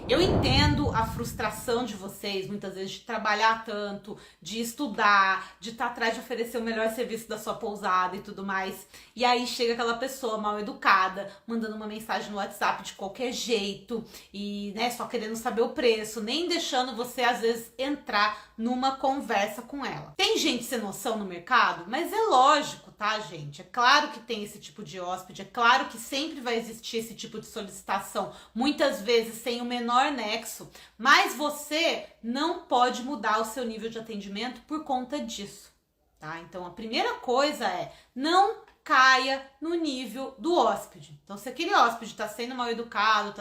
Eu entendo a frustração de vocês, muitas vezes, de trabalhar tanto, de estudar, de estar atrás de oferecer o melhor serviço da sua pousada e tudo mais. E aí chega aquela pessoa mal educada, mandando uma mensagem no WhatsApp de qualquer jeito e, né, só querendo saber o preço, nem deixando você, às vezes, entrar numa conversa com ela. Tem gente sem noção no mercado, mas é lógico, tá, gente? É claro que tem esse tipo de hóspede, é claro que sempre vai existir esse tipo de solicitação, muitas vezes sem o menor nexo, mas você não pode mudar o seu nível de atendimento por conta disso, tá? Então a primeira coisa é não caia no nível do hóspede. Então, se aquele hóspede está sendo mal educado,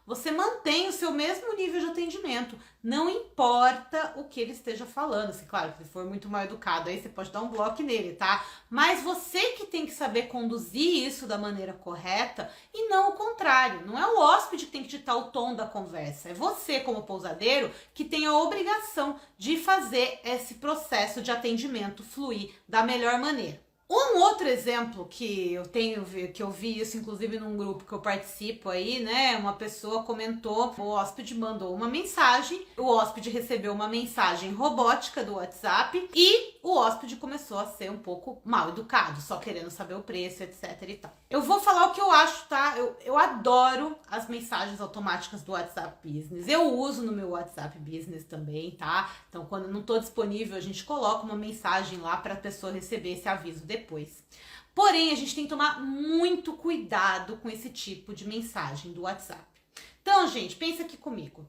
você mantém o seu mesmo nível de atendimento. Não importa o que ele esteja falando. Se, claro, se ele for muito mal educado, aí você pode dar um bloco nele, tá? Mas você que tem que saber conduzir isso da maneira correta e não o contrário. Não é o hóspede que tem que ditar o tom da conversa. É você, como pousadeiro, que tem a obrigação de fazer esse processo de atendimento fluir da melhor maneira. Um outro exemplo que eu vi isso inclusive num grupo que eu participo aí, né? Uma pessoa comentou, o hóspede mandou uma mensagem, o hóspede recebeu uma mensagem robótica do WhatsApp e o hóspede começou a ser um pouco mal educado, só querendo saber o preço, etc e tal. Eu vou falar o que eu acho, tá? Eu adoro as mensagens automáticas do WhatsApp Business. Eu uso no meu WhatsApp Business também, tá? Então, quando não tô disponível, a gente coloca uma mensagem lá para a pessoa receber esse aviso depois. Porém, a gente tem que tomar muito cuidado com esse tipo de mensagem do WhatsApp. Então, gente, pensa aqui comigo.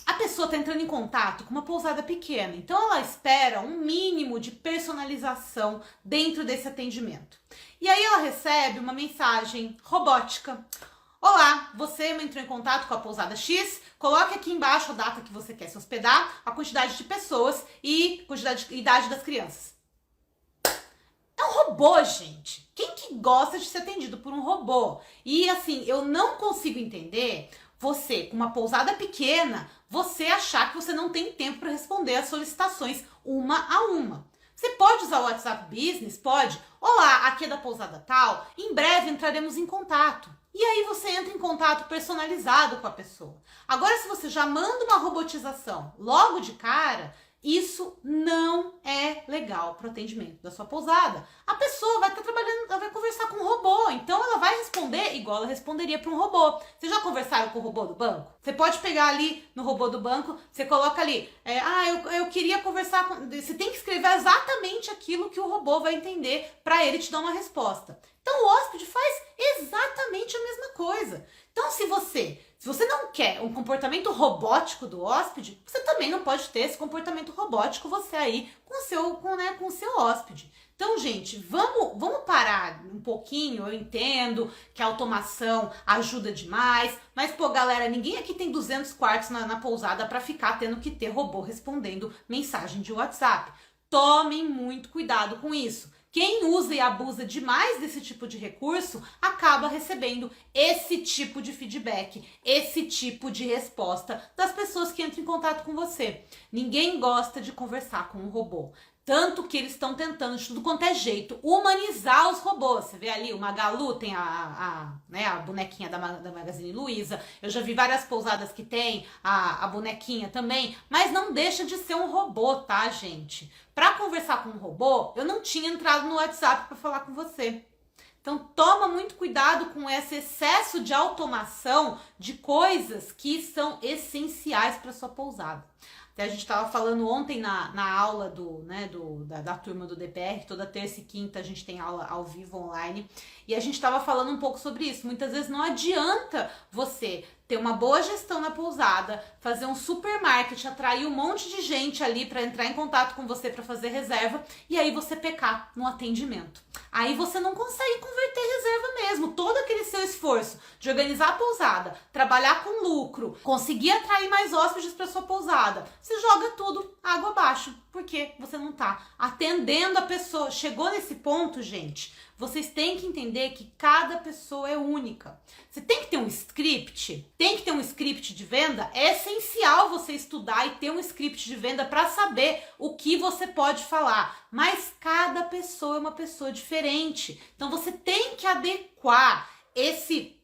A pessoa está entrando em contato com uma pousada pequena, então ela espera um mínimo de personalização dentro desse atendimento. E aí ela recebe uma mensagem robótica. Olá, você entrou em contato com a pousada X, coloque aqui embaixo a data que você quer se hospedar, a quantidade de pessoas e idade das crianças. É um robô, gente. Quem que gosta de ser atendido por um robô? E assim, eu não consigo entender você, com uma pousada pequena, você achar que você não tem tempo para responder as solicitações uma a uma. Você pode usar o WhatsApp Business? Pode. Olá, aqui é da pousada tal, em breve entraremos em contato. E aí você entra em contato personalizado com a pessoa. Agora, se você já manda uma robotização logo de cara, isso não é legal para o atendimento da sua pousada. A pessoa vai estar trabalhando, ela vai conversar com um robô, então ela vai responder igual ela responderia para um robô. Vocês já conversaram com o robô do banco? Você pode pegar ali no robô do banco, você coloca ali, eu queria conversar com... Você tem que escrever exatamente aquilo que o robô vai entender para ele te dar uma resposta. Então o hóspede faz exatamente a mesma coisa. Então se você não quer um comportamento robótico do hóspede, você também não pode ter esse comportamento robótico você aí com o seu hóspede. Então, gente, vamos parar um pouquinho. Eu entendo que a automação ajuda demais, mas, pô, galera, ninguém aqui tem 200 quartos na pousada para ficar tendo que ter robô respondendo mensagem de WhatsApp. Tomem muito cuidado com isso. Quem usa e abusa demais desse tipo de recurso acaba recebendo esse tipo de feedback, esse tipo de resposta das pessoas que entram em contato com você. Ninguém gosta de conversar com um robô. Tanto que eles estão tentando, de tudo quanto é jeito, humanizar os robôs. Você vê ali, o Magalu tem a bonequinha da Magazine Luiza. Eu já vi várias pousadas que tem a bonequinha também. Mas não deixa de ser um robô, tá, gente? Para conversar com um robô, eu não tinha entrado no WhatsApp para falar com você. Então toma muito cuidado com esse excesso de automação de coisas que são essenciais para sua pousada. Até a gente estava falando ontem na aula da turma do DPR, toda terça e quinta a gente tem aula ao vivo online, e a gente estava falando um pouco sobre isso. Muitas vezes não adianta você ter uma boa gestão na pousada, fazer um supermarket, atrair um monte de gente ali para entrar em contato com você para fazer reserva, e aí você pecar no atendimento. Aí você não consegue converter reserva mesmo. Todo aquele seu esforço de organizar a pousada, trabalhar com lucro, conseguir atrair mais hóspedes para sua pousada, você joga tudo água abaixo, porque você não está atendendo a pessoa. Chegou nesse ponto, gente, vocês têm que entender que cada pessoa é única. Você tem que ter um script, de venda. É essencial você estudar e ter um script de venda para saber o que você pode falar. Mas cada pessoa é uma pessoa diferente. Então você tem que adequar esse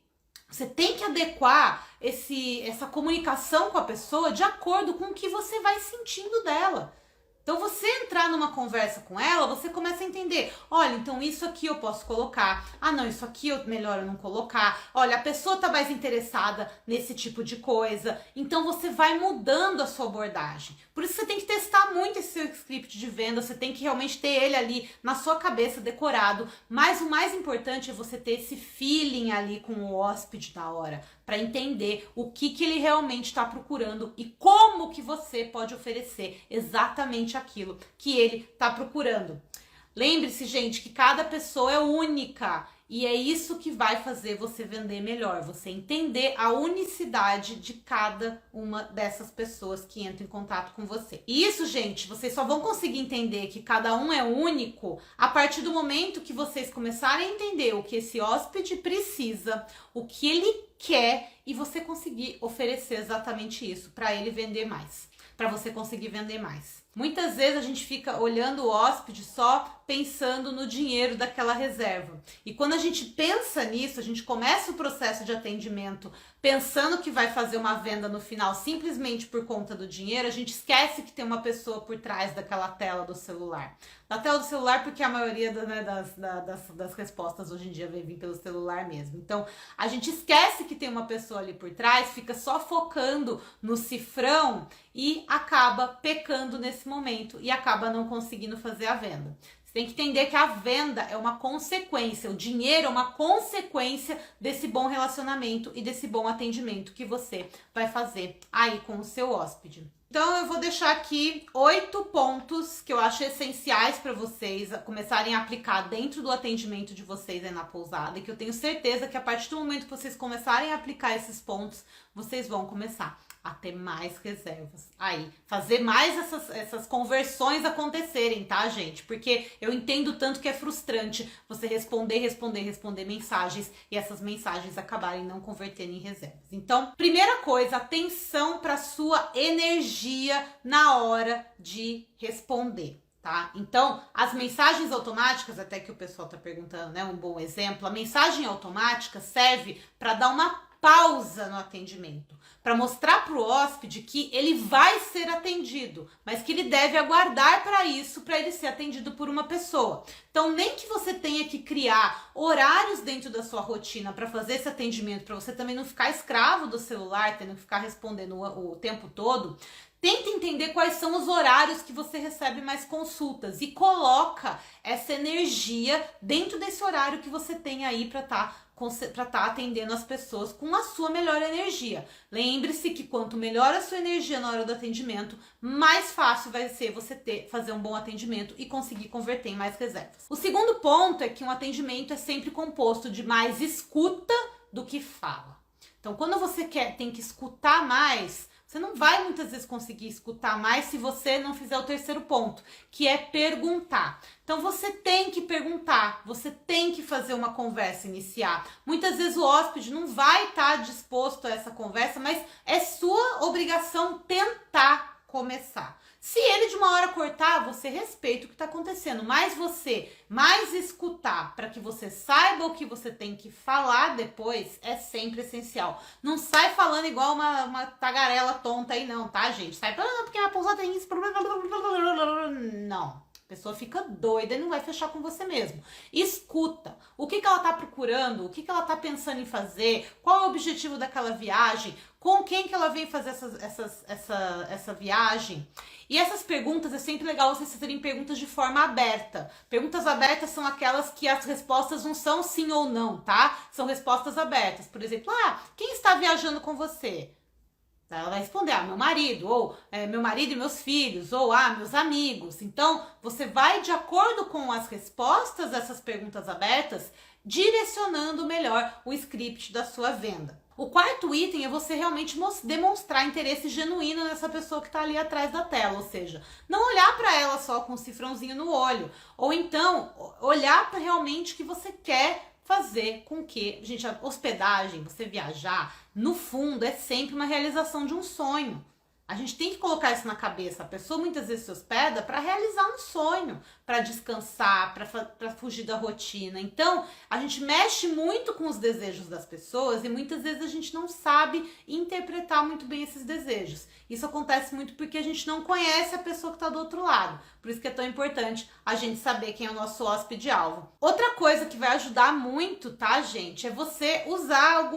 Você tem que adequar essa comunicação com a pessoa de acordo com o que você vai sentindo dela. Então, você entrar numa conversa com ela, você começa a entender, olha, então isso aqui eu posso colocar, ah não, isso aqui melhor eu não colocar, olha, a pessoa tá mais interessada nesse tipo de coisa, então você vai mudando a sua abordagem. Por isso você tem que testar muito esse seu script de venda, você tem que realmente ter ele ali na sua cabeça decorado, mas o mais importante é você ter esse feeling ali com o hóspede na hora, para entender o que ele realmente está procurando e como que você pode oferecer exatamente aquilo que ele está procurando. Lembre-se, gente, que cada pessoa é única e é isso que vai fazer você vender melhor, você entender a unicidade de cada uma dessas pessoas que entram em contato com você. E isso, gente, vocês só vão conseguir entender que cada um é único a partir do momento que vocês começarem a entender o que esse hóspede precisa, o que ele quer e você conseguir oferecer exatamente isso para ele vender mais, para você conseguir vender mais. Muitas vezes a gente fica olhando o hóspede só pensando no dinheiro daquela reserva. E quando a gente pensa nisso, a gente começa o processo de atendimento pensando que vai fazer uma venda no final simplesmente por conta do dinheiro, a gente esquece que tem uma pessoa por trás daquela tela do celular. Da tela do celular porque a maioria das respostas hoje em dia vem vir pelo celular mesmo. Então, a gente esquece que tem uma pessoa ali por trás, fica só focando no cifrão e acaba pecando nesse momento e acaba não conseguindo fazer a venda. Você tem que entender que a venda é uma consequência, o dinheiro é uma consequência desse bom relacionamento e desse bom atendimento que você vai fazer aí com o seu hóspede. Então eu vou deixar aqui 8 pontos que eu acho essenciais para vocês começarem a aplicar dentro do atendimento de vocês aí na pousada, e que eu tenho certeza que a partir do momento que vocês começarem a aplicar esses pontos, vocês vão começar a ter mais reservas aí, fazer mais essas conversões acontecerem, tá, gente? Porque eu entendo tanto que é frustrante você responder mensagens e essas mensagens acabarem não convertendo em reservas. Então, primeira coisa, atenção para sua energia na hora de responder. Tá? Então, as mensagens automáticas, até que o pessoal tá perguntando, né? Um bom exemplo, a mensagem automática serve para dar uma pausa no atendimento, para mostrar para o hóspede que ele vai ser atendido, mas que ele deve aguardar para isso, para ele ser atendido por uma pessoa. Então, nem que você tenha que criar horários dentro da sua rotina para fazer esse atendimento, para você também não ficar escravo do celular, tendo que ficar respondendo o tempo todo. Tenta entender quais são os horários que você recebe mais consultas e coloca essa energia dentro desse horário que você tem aí para tá atendendo as pessoas com a sua melhor energia. Lembre-se que quanto melhor a sua energia na hora do atendimento, mais fácil vai ser você fazer um bom atendimento e conseguir converter em mais reservas. O segundo ponto é que um atendimento é sempre composto de mais escuta do que fala. Então, quando você tem que escutar mais, você não vai muitas vezes conseguir escutar mais se você não fizer o terceiro ponto, que é perguntar. Então você tem que perguntar, você tem que fazer uma conversa iniciar. Muitas vezes o hóspede não vai estar disposto a essa conversa, mas é sua obrigação tentar começar. Se ele de uma hora cortar, você respeita o que está acontecendo, mas você mais escutar para que você saiba o que você tem que falar depois é sempre essencial. Não sai falando igual uma tagarela tonta aí não, tá, gente? Sai porque a pousada tem isso, não. A pessoa fica doida e não vai fechar com você mesmo. Escuta. O que ela tá procurando? O que ela tá pensando em fazer? Qual é o objetivo daquela viagem? Com quem que ela vem fazer essa viagem? E essas perguntas, é sempre legal vocês fazerem perguntas de forma aberta. Perguntas abertas são aquelas que as respostas não são sim ou não, tá? São respostas abertas. Por exemplo, quem está viajando com você? Ela vai responder, meu marido, ou meu marido e meus filhos, ou meus amigos. Então, você vai, de acordo com as respostas dessas perguntas abertas, direcionando melhor o script da sua venda. O quarto item é você realmente demonstrar interesse genuíno nessa pessoa que está ali atrás da tela, ou seja, não olhar para ela só com um cifrãozinho no olho, ou então olhar para realmente o que você quer fazer com que, gente, a hospedagem, você viajar, no fundo, é sempre uma realização de um sonho. A gente tem que colocar isso na cabeça. A pessoa muitas vezes se hospeda para realizar um sonho, para descansar, para fugir da rotina. Então, a gente mexe muito com os desejos das pessoas e muitas vezes a gente não sabe interpretar muito bem esses desejos. Isso acontece muito porque a gente não conhece a pessoa que está do outro lado. Por isso que é tão importante a gente saber quem é o nosso hóspede-alvo. Outra coisa que vai ajudar muito, tá, gente, é você usar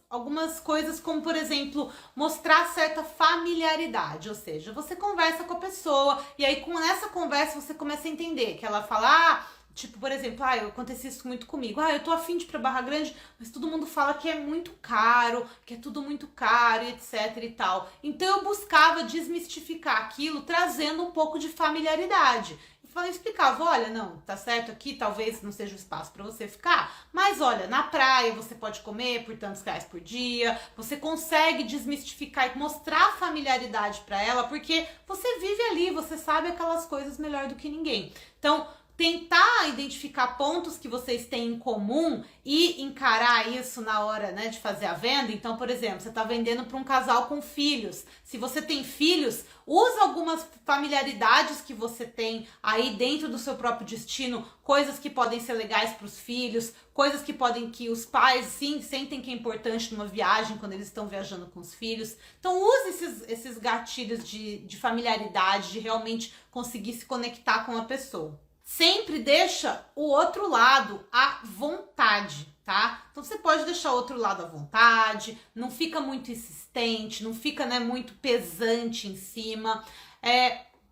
algumas coisas como, por exemplo, mostrar certa familiaridade, ou seja, você conversa com a pessoa e aí com essa conversa você começa a entender que ela fala, tipo, por exemplo, acontece isso muito comigo, eu tô afim de ir pra Barra Grande, mas todo mundo fala que é muito caro, que é tudo muito caro, etc e tal. Então eu buscava desmistificar aquilo, trazendo um pouco de familiaridade. Eu explicava, olha, não, tá certo aqui, talvez não seja o espaço para você ficar, mas olha, na praia você pode comer por tantos reais por dia, você consegue desmistificar e mostrar familiaridade para ela, porque você vive ali, você sabe aquelas coisas melhor do que ninguém. Então, tentar identificar pontos que vocês têm em comum e encarar isso na hora, né, de fazer a venda. Então, por exemplo, você está vendendo para um casal com filhos. Se você tem filhos, usa algumas familiaridades que você tem aí dentro do seu próprio destino, coisas que podem ser legais para os filhos, coisas que os pais sim sentem que é importante numa viagem quando eles estão viajando com os filhos. Então use esses gatilhos de familiaridade, de realmente conseguir se conectar com a pessoa. Sempre deixa o outro lado à vontade, tá? Então você pode deixar o outro lado à vontade, não fica muito insistente, não fica, né, muito pesante em cima.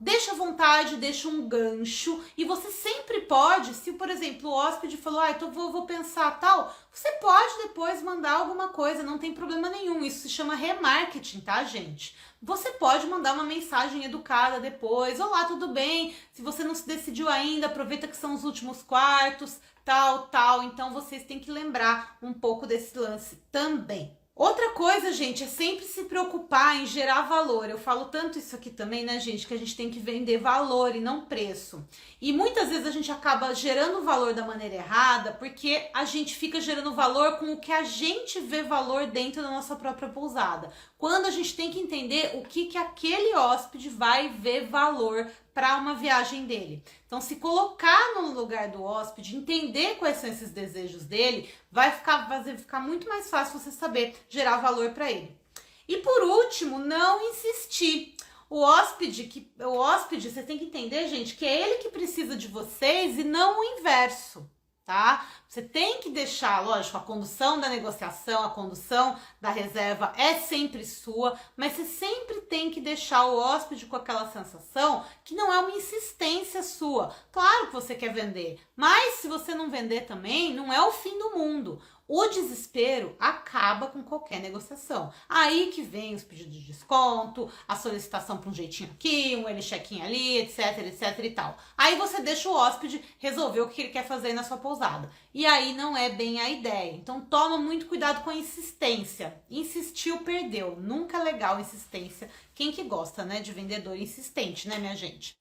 Deixa à vontade, deixa um gancho e você sempre pode, se por exemplo o hóspede falou, vou pensar tal, você pode depois mandar alguma coisa, não tem problema nenhum, isso se chama remarketing, tá, gente? Você pode mandar uma mensagem educada depois, olá, tudo bem? Se você não se decidiu ainda, aproveita que são os últimos quartos, tal, então vocês têm que lembrar um pouco desse lance também. Outra coisa, gente, é sempre se preocupar em gerar valor. Eu falo tanto isso aqui também, né, gente, que a gente tem que vender valor e não preço. E muitas vezes a gente acaba gerando valor da maneira errada porque a gente fica gerando valor com o que a gente vê valor dentro da nossa própria pousada. Quando a gente tem que entender o que aquele hóspede vai ver valor para uma viagem dele. Então, se colocar no lugar do hóspede, entender quais são esses desejos dele, vai ficar muito mais fácil você saber gerar valor para ele. E por último, não insistir. O hóspede, você tem que entender, gente, que é ele que precisa de vocês e não o inverso. Tá? Você tem que deixar, lógico, a condução da negociação, a condução da reserva é sempre sua, mas você sempre tem que deixar o hóspede com aquela sensação que não é uma insistência sua. Claro que você quer vender, mas se você não vender também, não é o fim do mundo. O desespero acaba com qualquer negociação. Aí que vem os pedidos de desconto, a solicitação para um jeitinho aqui, um check-in ali, etc e tal. Aí você deixa o hóspede resolver o que ele quer fazer na sua pousada. E aí não é bem a ideia. Então toma muito cuidado com a insistência. Insistiu, perdeu. Nunca é legal insistência. Quem que gosta, né, de vendedor insistente, né, minha gente?